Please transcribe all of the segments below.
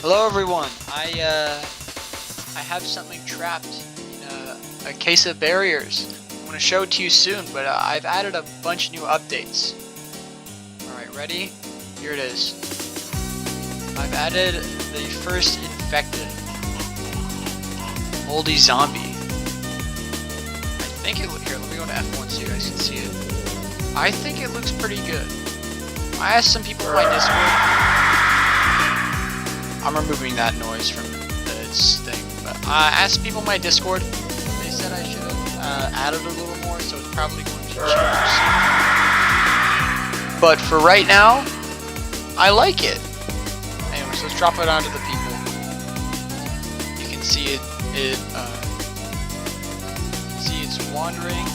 Hello everyone. I have something trapped in a case of barriers. I'm gonna show it to you soon, but I've added a bunch of new updates. Alright, ready? Here it is. I've added the first infected moldy zombie. I think it here, let me go to F1 so you guys can see it. I think it looks pretty good. I asked some people in my Discord. I'm removing that noise from this thing, but I asked people in my Discord. They said I should have added a little more, so it's probably going to change. But for right now, I like it. Anyway, so let's drop it onto the people. You can see it. See it's wandering,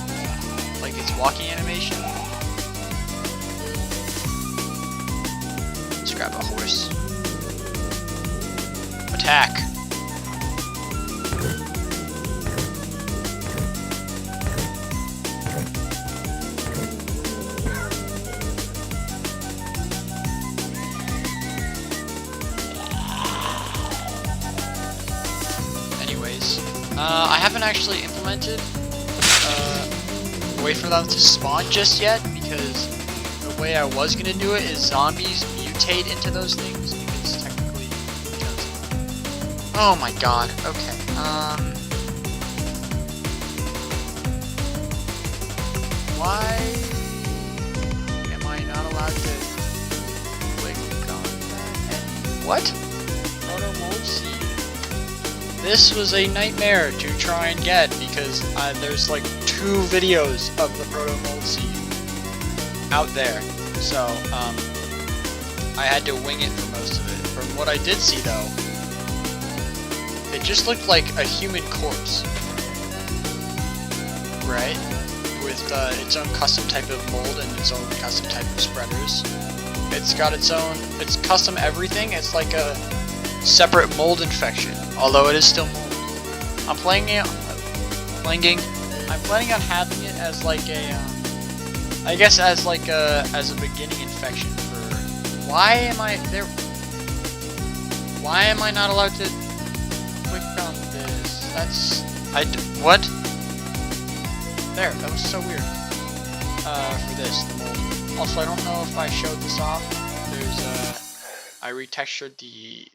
like it's walking animation. Let's grab a horse. Attack. Anyways, I haven't actually implemented a way for them to spawn just yet, because the way I was gonna do it is zombies mutate into those things. Oh my god, okay, why am I not allowed to click on that? What? Proto mold seed. This was a nightmare to try and get, because there's like 2 videos of the proto mold seed out there, so, I had to wing it for most of it. From what I did see though, it just looked like a human corpse, right? With its own custom type of mold and its own custom type of spreaders. It's got its own, it's custom everything. It's like a separate mold infection, although it is still mold. I'm planning on having it as like a, I guess as like as a beginning infection for. Why am I there? Why am I not allowed to? On this. What? There, that was so weird. For this, the mold. Also, I don't know if I showed this off. There's I retextured the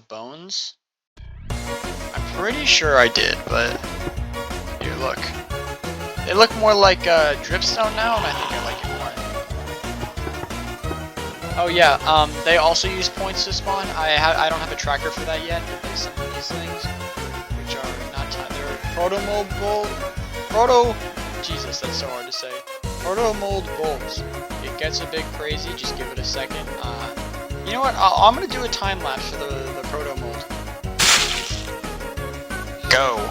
bones. I'm pretty sure I did, but here, look. They look more like dripstone now, and I think I like it more. Oh yeah, they also use points to spawn. I don't have a tracker for that yet, but there's some of these things, which are not they're Jesus, that's so hard to say. Proto mold bulbs. It gets a bit crazy, just give it a second. You know what, I'm gonna do a time lapse for the proto mold. Go!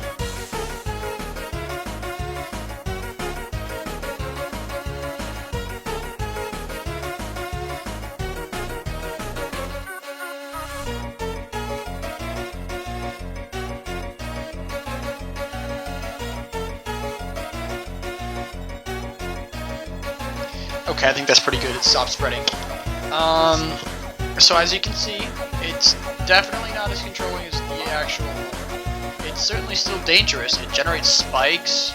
Okay, I think that's pretty good. It stopped spreading. So as you can see, it's definitely not as controlling as the actual mold. It's certainly still dangerous. It generates spikes,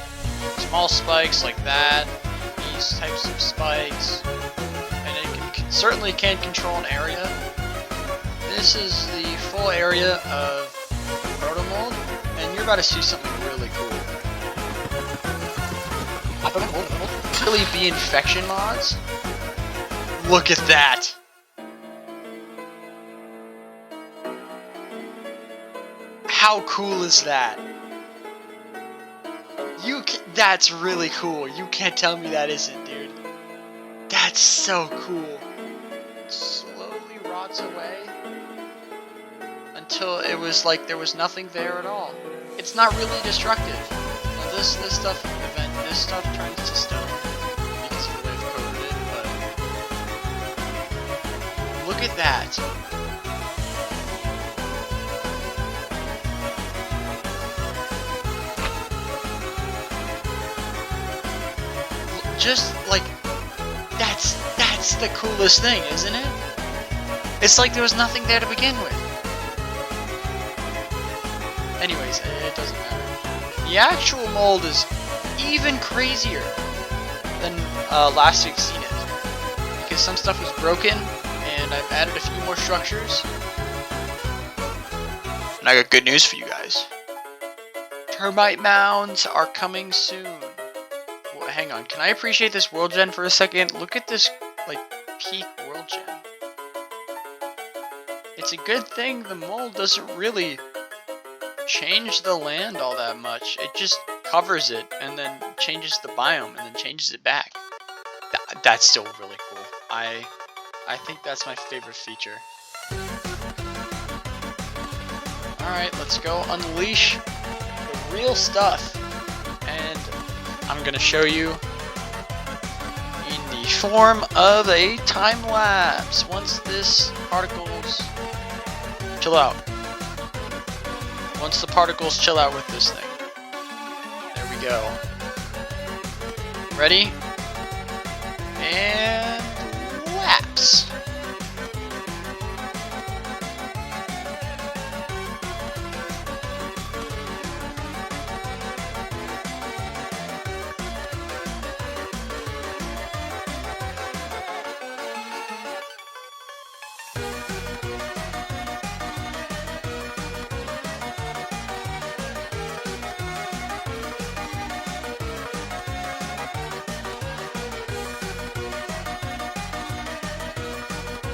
small spikes like that, these types of spikes, and it certainly can control an area. This is the full area of proto mold, and you're about to see something really cool. Really be infection mods. Look at that. How cool is that? That's really cool. You can't tell me that isn't, dude. That's so cool. It slowly rots away until it was like there was nothing there at all. It's not really destructive. Now this stuff turns to stone because of the way I've coded it, but look at that. Just like that's the coolest thing, isn't it? It's like there was nothing there to begin with. Anyways, it doesn't matter. The actual mold is even crazier than last we've seen it, because some stuff was broken, and I've added a few more structures. And I got good news for you guys. Termite mounds are coming soon. Well, hang on, can I appreciate this world gen for a second? Look at this, like, peak world gen. It's a good thing the mold doesn't really change the land all that much. It just covers it and then changes the biome and then changes it back. That's still really cool. I think that's my favorite feature. Alright, let's go unleash the real stuff. And I'm gonna show you in the form of a time lapse once this particles chill out. Once the particles chill out with this thing. There we go. Ready? And lapse.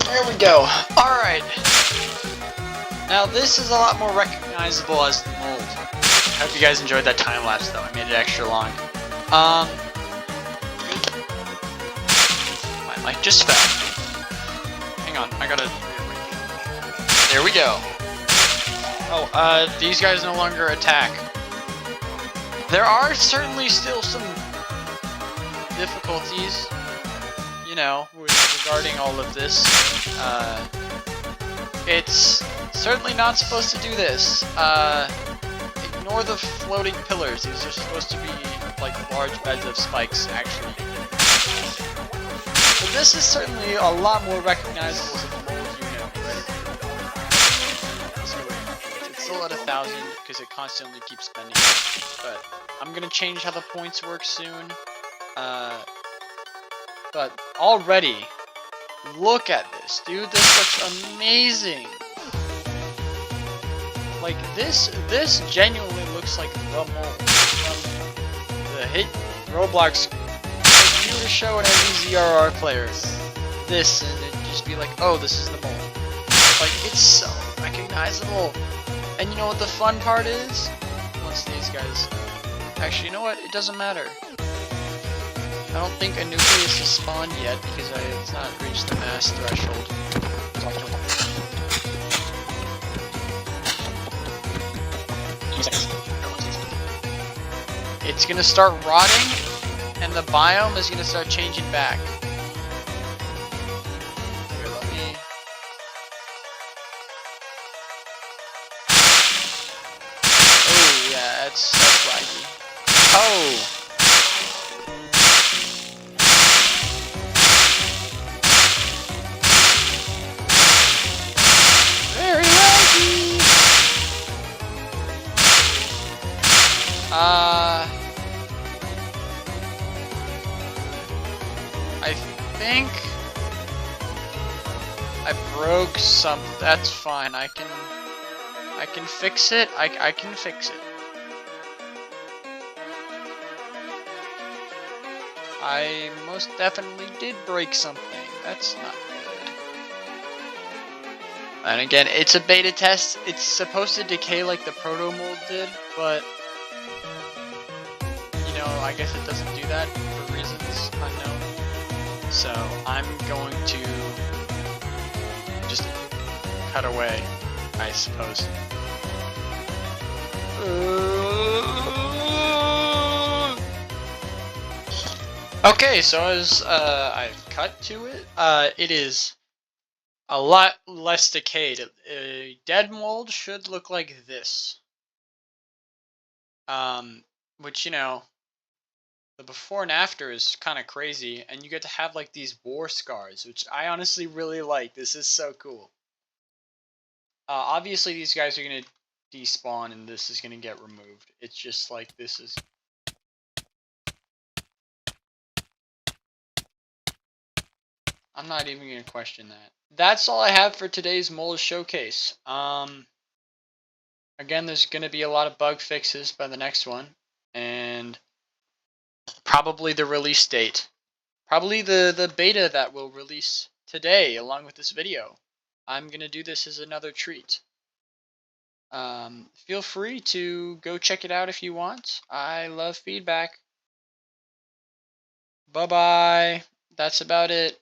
There we go. Alright. Now this is a lot more recognizable as the mold. I hope you guys enjoyed that time lapse though. I made it extra long. My mic just fell. Hang on, I gotta... There we go. Oh, these guys no longer attack. There are certainly still some difficulties, you know, regarding all of this. It's certainly not supposed to do this. Ignore the floating pillars. These are supposed to be like large beds of spikes, actually. But this is certainly a lot more recognizable as a mold unit, right? It's still at 1,000 because it constantly keeps spending. But I'm gonna change how the points work soon. But already, look at this, dude. This looks amazing. Like this genuinely looks like the mold from the hit Roblox computer show and every ZRR players. This and it'd just be like, oh, this is the mold. Like it's so recognizable. And you know what the fun part is? Once these guys, actually, you know what? It doesn't matter. I don't think a nucleus has spawned yet because it's not reached the mass threshold. It's gonna start rotting, and the biome is gonna start changing back. Here, let me... Oh, yeah, that's laggy. Oh! I think I broke some. That's fine. I can fix it. I can fix it. I most definitely did break something. That's not good. And again, it's a beta test. It's supposed to decay like the proto mold did, but you know, I guess it doesn't do that for reasons unknown. So I'm going to just cut away, I suppose. Okay, so as I've cut to it, it is a lot less decayed. A dead mold should look like this. Which, you know, the before and after is kind of crazy, and you get to have like these war scars, which I honestly really like. This is so cool. Obviously these guys are gonna despawn and this is going to get removed. It's just like this is... I'm not even going to question that. That's all I have for today's Mola Showcase. Again, there's going to be a lot of bug fixes by the next one. And probably the release date. Probably the beta that will release today along with this video. I'm going to do this as another treat. Feel free to go check it out if you want. I love feedback. Bye-bye. That's about it.